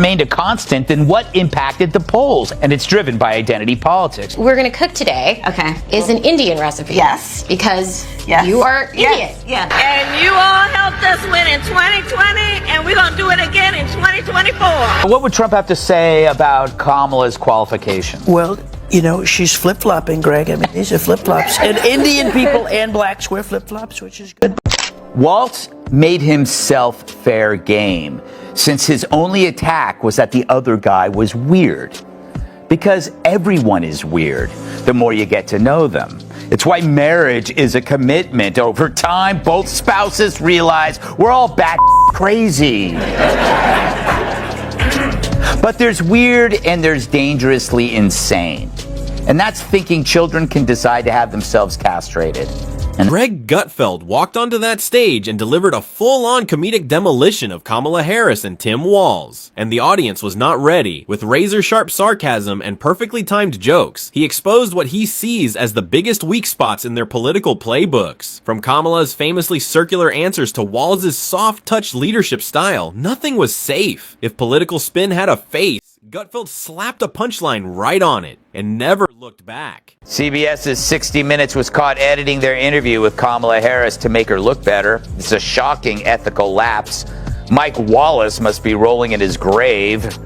remained a constant, then what impacted the polls? And it's driven by identity politics. We're going to cook today. Okay. Is an Indian recipe. Yes. Because Yes. you are Indian. Yes. Yeah. And you all helped us win in 2020, and we're going to do it again in 2024. What would Trump have to say about Kamala's qualification? Well, you know, she's flip-flopping, Greg. I mean, these are flip-flops. And Indian people and blacks wear flip-flops, which is good. Waltz made himself fair game, since his only attack was that the other guy was weird. Because everyone is weird, the more you get to know them. It's why marriage is a commitment. Over time, both spouses realize we're all bat crazy. But there's weird and there's dangerously insane. And that's thinking children can decide to have themselves castrated. And Greg Gutfeld walked onto that stage and delivered a full-on comedic demolition of Kamala Harris and Tim Walz. And the audience was not ready. With razor-sharp sarcasm and perfectly timed jokes, he exposed what he sees as the biggest weak spots in their political playbooks. From Kamala's famously circular answers to Walz's soft-touch leadership style, nothing was safe. If political spin had a face, Gutfeld slapped a punchline right on it and never looked back. CBS's 60 Minutes was caught editing their interview with Kamala Harris to make her look better. It's a shocking ethical lapse. Mike Wallace must be rolling in his grave.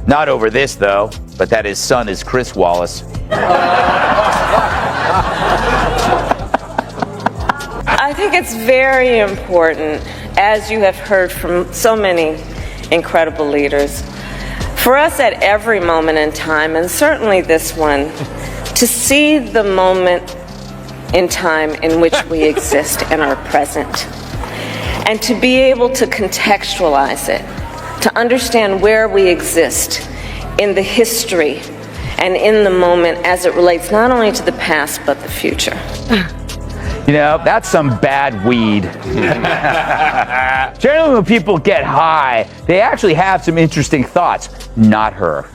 Not over this, though, but that his son is Chris Wallace. I think it's very important, as you have heard from so many incredible leaders, for us at every moment in time, and certainly this one, to see the moment in time in which we exist and are present, and to be able to contextualize it, to understand where we exist in the history and in the moment as it relates not only to the past but the future. You know, that's some bad weed. Generally, when people get high, they actually have some interesting thoughts. Not her.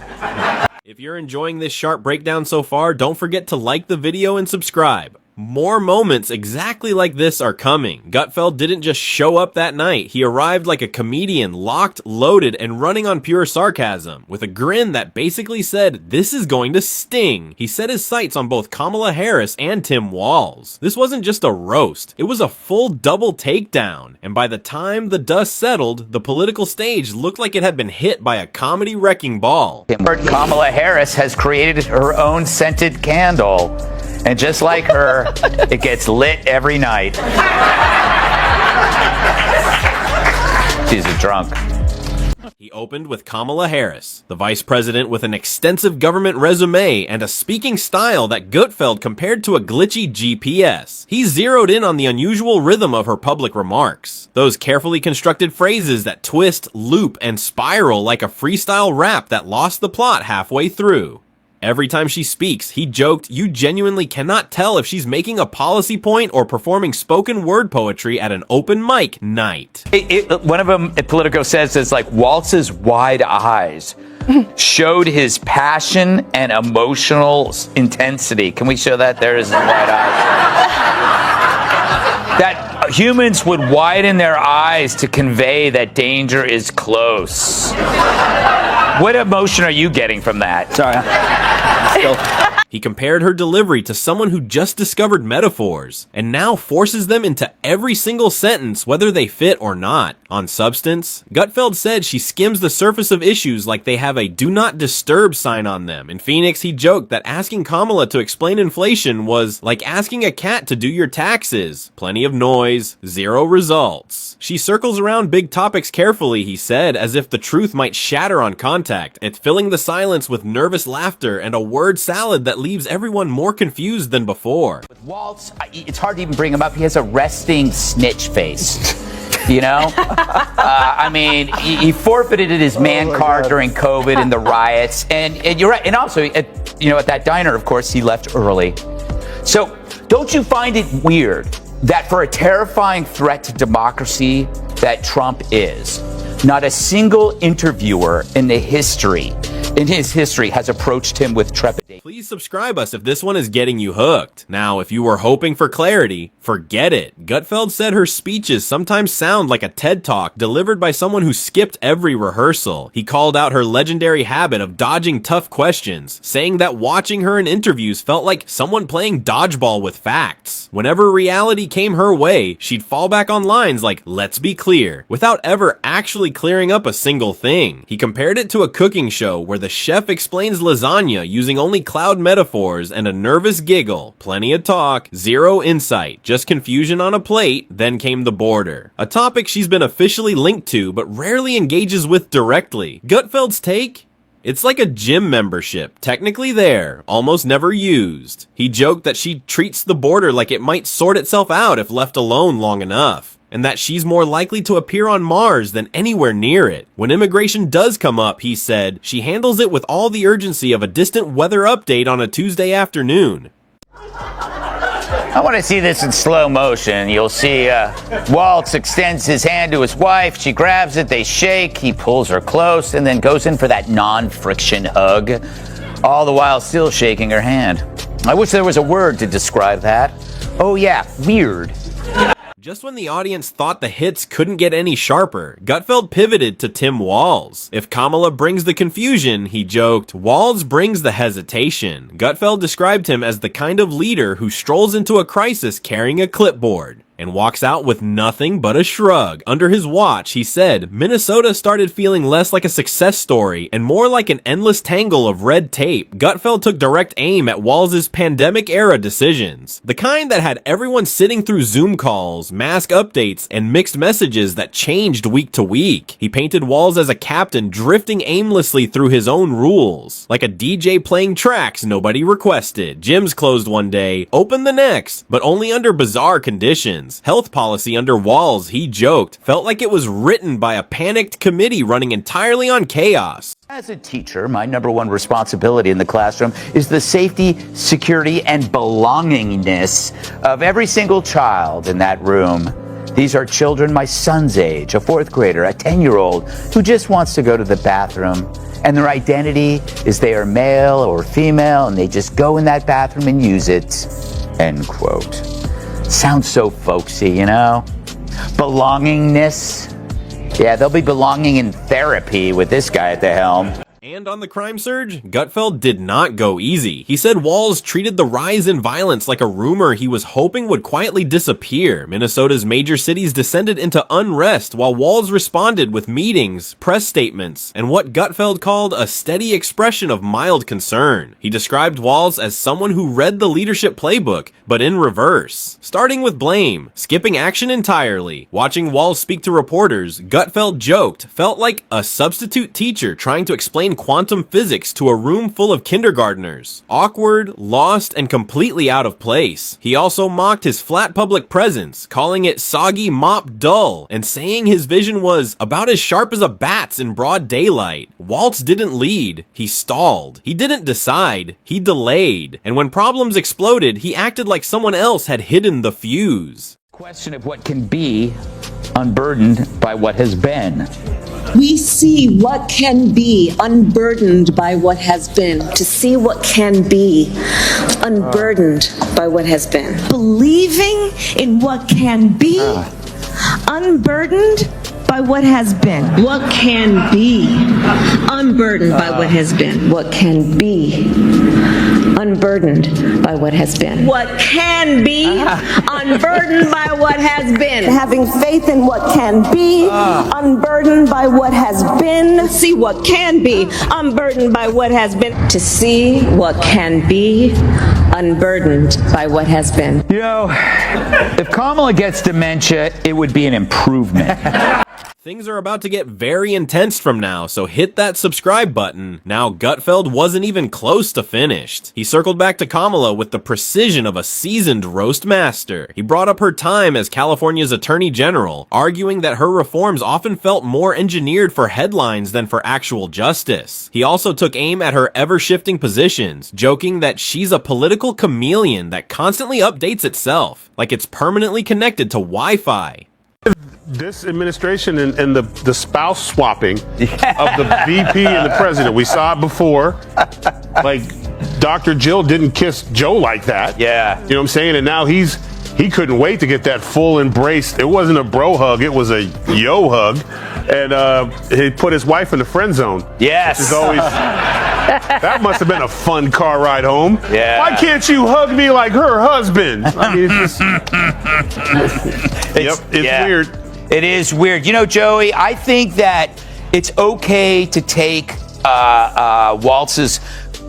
If you're enjoying this sharp breakdown so far, don't forget to like the video and subscribe. More moments exactly like this are coming. Gutfeld didn't just show up that night. He arrived like a comedian, locked, loaded, and running on pure sarcasm, with a grin that basically said, "This is going to sting." He set his sights on both Kamala Harris and Tim Walz. This wasn't just a roast, it was a full double takedown. And by the time the dust settled, the political stage looked like it had been hit by a comedy wrecking ball. Kamala Harris has created her own scented candle. And just like her, it gets lit every night. She's a drunk. He opened with Kamala Harris, the vice president with an extensive government resume and a speaking style that Gutfeld compared to a glitchy GPS. He zeroed in on the unusual rhythm of her public remarks. Those carefully constructed phrases that twist, loop, and spiral like a freestyle rap that lost the plot halfway through. Every time she speaks, he joked, you genuinely cannot tell if she's making a policy point or performing spoken word poetry at an open mic night. One of them at Politico says it's like Waltz's wide eyes showed his passion and emotional intensity. Can we show that? There is his wide eyes. That humans would widen their eyes to convey that danger is close. What emotion are you getting from that? Sorry. He compared her delivery to someone who just discovered metaphors, and now forces them into every single sentence whether they fit or not. On substance, Gutfeld said she skims the surface of issues like they have a do not disturb sign on them. In Phoenix, he joked that asking Kamala to explain inflation was like asking a cat to do your taxes. Plenty of noise, zero results. She circles around big topics carefully, he said, as if the truth might shatter on contact. It's filling the silence with nervous laughter and a word salad that leaves everyone more confused than before. With Waltz, it's hard to even bring him up. He has a resting snitch face. You know? I mean, he forfeited his man card during COVID and the riots. And you're right. And also, at that diner, of course, he left early. So don't you find it weird that for a terrifying threat to democracy that Trump is, not a single interviewer in his history has approached him with trepidation? Please subscribe us if this one is getting you hooked. Now, if you were hoping for clarity, forget it. Gutfeld said her speeches sometimes sound like a TED Talk delivered by someone who skipped every rehearsal. He called out her legendary habit of dodging tough questions, saying that watching her in interviews felt like someone playing dodgeball with facts. Whenever reality came her way, she'd fall back on lines like, "Let's be clear," without ever actually clearing up a single thing. He compared it to a cooking show where the chef explains lasagna using only cloud metaphors and a nervous giggle. Plenty of talk, zero insight, just confusion on a plate, then came the border. A topic she's been officially linked to but rarely engages with directly. Gutfeld's take? It's like a gym membership, technically there, almost never used. He joked that she treats the border like it might sort itself out if left alone long enough, and that she's more likely to appear on Mars than anywhere near it. When immigration does come up, he said, she handles it with all the urgency of a distant weather update on a Tuesday afternoon. I want to see this in slow motion. You'll see Waltz extends his hand to his wife. She grabs it. They shake. He pulls her close and then goes in for that non-friction hug, all the while still shaking her hand. I wish there was a word to describe that. Oh, yeah, weird. Just when the audience thought the hits couldn't get any sharper, Gutfeld pivoted to Tim Walz. If Kamala brings the confusion, he joked, Walz brings the hesitation. Gutfeld described him as the kind of leader who strolls into a crisis carrying a clipboard and walks out with nothing but a shrug. Under his watch, he said, Minnesota started feeling less like a success story and more like an endless tangle of red tape. Gutfeld took direct aim at Walz's pandemic-era decisions, the kind that had everyone sitting through Zoom calls, mask updates, and mixed messages that changed week to week. He painted Walz as a captain drifting aimlessly through his own rules, like a DJ playing tracks nobody requested. Gyms closed one day, open the next, but only under bizarre conditions. Health policy under Walz, he joked, felt like it was written by a panicked committee running entirely on chaos. As a teacher, my number one responsibility in the classroom is the safety, security, and belongingness of every single child in that room. These are children my son's age, a 4th grader, a 10-year-old who just wants to go to the bathroom. And their identity is they are male or female, and they just go in that bathroom and use it. End quote. Sounds so folksy, you know? Belongingness. Yeah, they'll be belonging in therapy with this guy at the helm. And on the crime surge, Gutfeld did not go easy. He said Walz treated the rise in violence like a rumor he was hoping would quietly disappear. Minnesota's major cities descended into unrest while Walz responded with meetings, press statements, and what Gutfeld called a steady expression of mild concern. He described Walz as someone who read the leadership playbook, but in reverse. Starting with blame, skipping action entirely. Watching Walz speak to reporters, Gutfeld joked, felt like a substitute teacher trying to explain quantum physics to a room full of kindergartners. Awkward, lost, and completely out of place. He also mocked his flat public presence, calling it soggy mop dull, and saying his vision was about as sharp as a bat's in broad daylight. Waltz didn't lead, he stalled. He didn't decide, he delayed. And when problems exploded, he acted like someone else had hidden the fuse. Question of what can be unburdened by what has been. We see what can be unburdened by what has been. To see what can be unburdened by what has been. Believing in what can be unburdened by what has been. What can be unburdened by what has been. What can be unburdened by what has been. What can be unburdened by what has been. Having faith in what can be, unburdened by what has been. See what can be unburdened by what has been. To see what can be unburdened by what has been. You know, if Kamala gets dementia, it would be an improvement. Things are about to get very intense from now, so hit that subscribe button. Now, Gutfeld wasn't even close to finished. He circled back to Kamala with the precision of a seasoned roast master. He brought up her time as California's Attorney General, arguing that her reforms often felt more engineered for headlines than for actual justice. He also took aim at her ever-shifting positions, joking that she's a political chameleon that constantly updates itself, like it's permanently connected to Wi-Fi. This administration and the spouse swapping of the VP and the president, we saw it before. Like, Dr. Jill didn't kiss Joe like that. Yeah. You know what I'm saying? And now he couldn't wait to get that full embrace. It wasn't a bro hug, it was a yo hug. And he put his wife in the friend zone. Yes. Which is always, that must have been a fun car ride home. Yeah. Why can't you hug me like her husband? I mean, it's weird. It is weird. You know, Joey, I think that it's okay to take Waltz's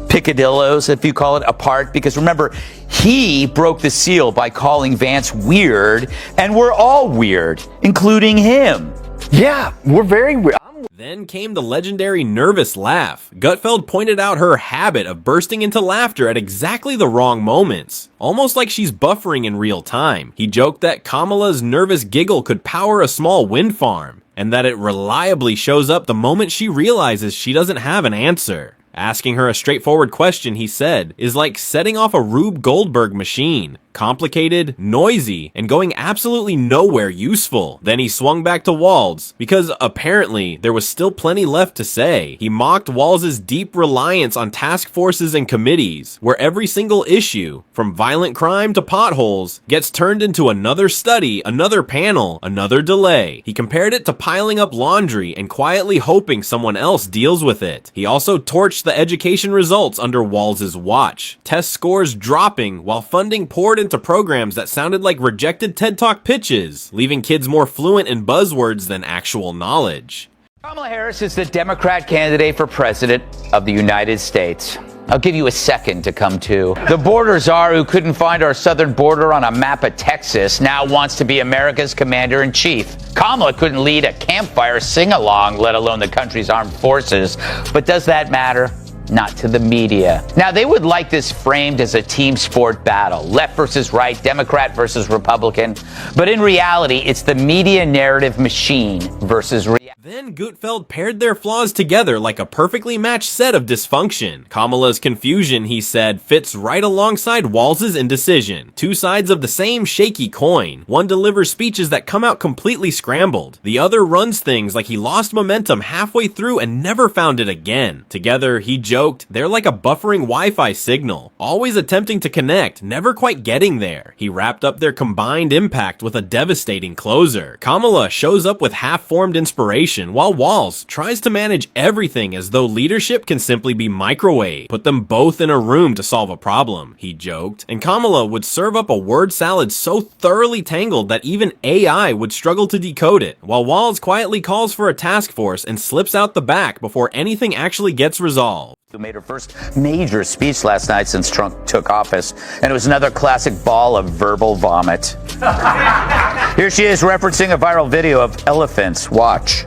picadillos, if you call it, apart, because remember, he broke the seal by calling Vance weird, and we're all weird, including him. Yeah, we're very weird. Then came the legendary nervous laugh. Gutfeld pointed out her habit of bursting into laughter at exactly the wrong moments, almost like she's buffering in real time. He joked that Kamala's nervous giggle could power a small wind farm, and that it reliably shows up the moment she realizes she doesn't have an answer. Asking her a straightforward question, he said, is like setting off a Rube Goldberg machine. Complicated, noisy, and going absolutely nowhere useful. Then he swung back to Walz, because apparently there was still plenty left to say. He mocked Walz's deep reliance on task forces and committees, where every single issue, from violent crime to potholes, gets turned into another study, another panel, another delay. He compared it to piling up laundry and quietly hoping someone else deals with it. He also torched the education results under Walz's watch. Test scores dropping while funding poured into programs that sounded like rejected TED Talk pitches, leaving kids more fluent in buzzwords than actual knowledge. Kamala Harris is the Democrat candidate for president of the United States. I'll give you a second to come to. The border czar who couldn't find our southern border on a map of Texas now wants to be America's commander-in-chief. Kamala couldn't lead a campfire sing-along, let alone the country's armed forces. But does that matter? Not to the media. Now, they would like this framed as a team sport battle, left versus right, Democrat versus Republican. But in reality, it's the media narrative machine versus reality. Then Gutfeld paired their flaws together like a perfectly matched set of dysfunction. Kamala's confusion, he said, fits right alongside Walz's indecision. Two sides of the same shaky coin. One delivers speeches that come out completely scrambled. The other runs things like he lost momentum halfway through and never found it again. Together, he joked, they're like a buffering Wi-Fi signal, always attempting to connect, never quite getting there. He wrapped up their combined impact with a devastating closer. Kamala shows up with half-formed inspiration, while Walz tries to manage everything as though leadership can simply be microwaved. Put them both in a room to solve a problem, he joked. And Kamala would serve up a word salad so thoroughly tangled that even AI would struggle to decode it, while Walz quietly calls for a task force and slips out the back before anything actually gets resolved. Who made her first major speech last night since Trump took office, and it was another classic ball of verbal vomit. Here she is referencing a viral video of elephants. Watch.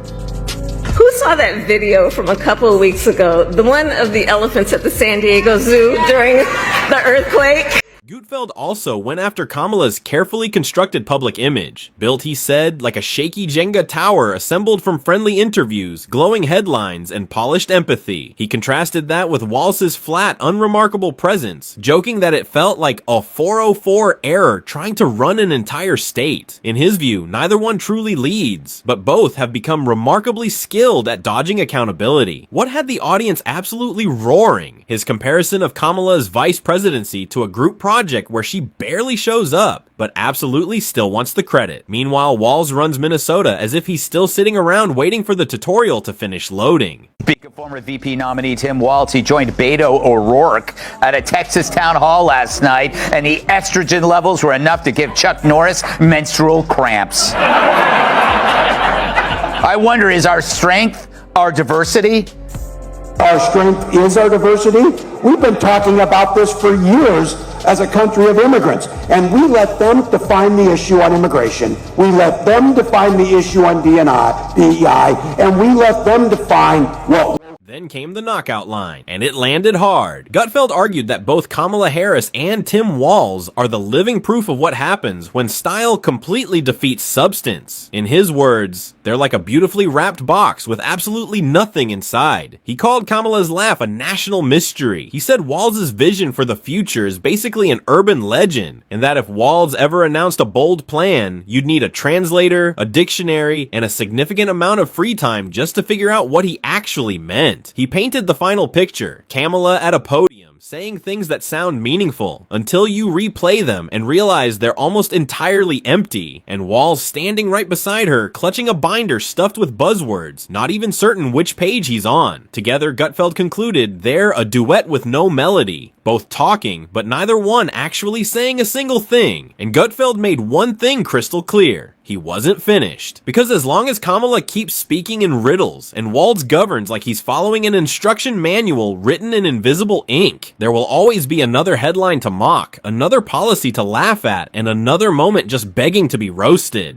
Who saw that video from a couple of weeks ago? The one of the elephants at the San Diego Zoo during the earthquake? Gutfeld also went after Kamala's carefully constructed public image, built, he said, like a shaky Jenga tower assembled from friendly interviews, glowing headlines, and polished empathy. He contrasted that with Walz's flat, unremarkable presence, joking that it felt like a 404 error trying to run an entire state. In his view, neither one truly leads, but both have become remarkably skilled at dodging accountability. What had the audience absolutely roaring? His comparison of Kamala's vice presidency to a group project where she barely shows up, but absolutely still wants the credit. Meanwhile, Walz runs Minnesota as if he's still sitting around waiting for the tutorial to finish loading. Speaking of former VP nominee Tim Walz, he joined Beto O'Rourke at a Texas town hall last night, and the estrogen levels were enough to give Chuck Norris menstrual cramps. I wonder, is our strength our diversity? Our strength is our diversity. We've been talking about this for years as a country of immigrants, and we let them define the issue on immigration. We let them define the issue on DEI, and we let them define what. Then came the knockout line, and it landed hard. Gutfeld argued that both Kamala Harris and Tim Walz are the living proof of what happens when style completely defeats substance. In his words, they're like a beautifully wrapped box with absolutely nothing inside. He called Kamala's laugh a national mystery. He said Walz's vision for the future is basically an urban legend, and that if Walz ever announced a bold plan, you'd need a translator, a dictionary, and a significant amount of free time just to figure out what he actually meant. He painted the final picture, Kamala at a podium, saying things that sound meaningful, until you replay them and realize they're almost entirely empty, and Wall's standing right beside her, clutching a binder stuffed with buzzwords, not even certain which page he's on. Together, Gutfeld concluded they're a duet with no melody, both talking, but neither one actually saying a single thing. And Gutfeld made one thing crystal clear. He wasn't finished. Because as long as Kamala keeps speaking in riddles and Waltz governs like he's following an instruction manual written in invisible ink, there will always be another headline to mock, another policy to laugh at, and another moment just begging to be roasted.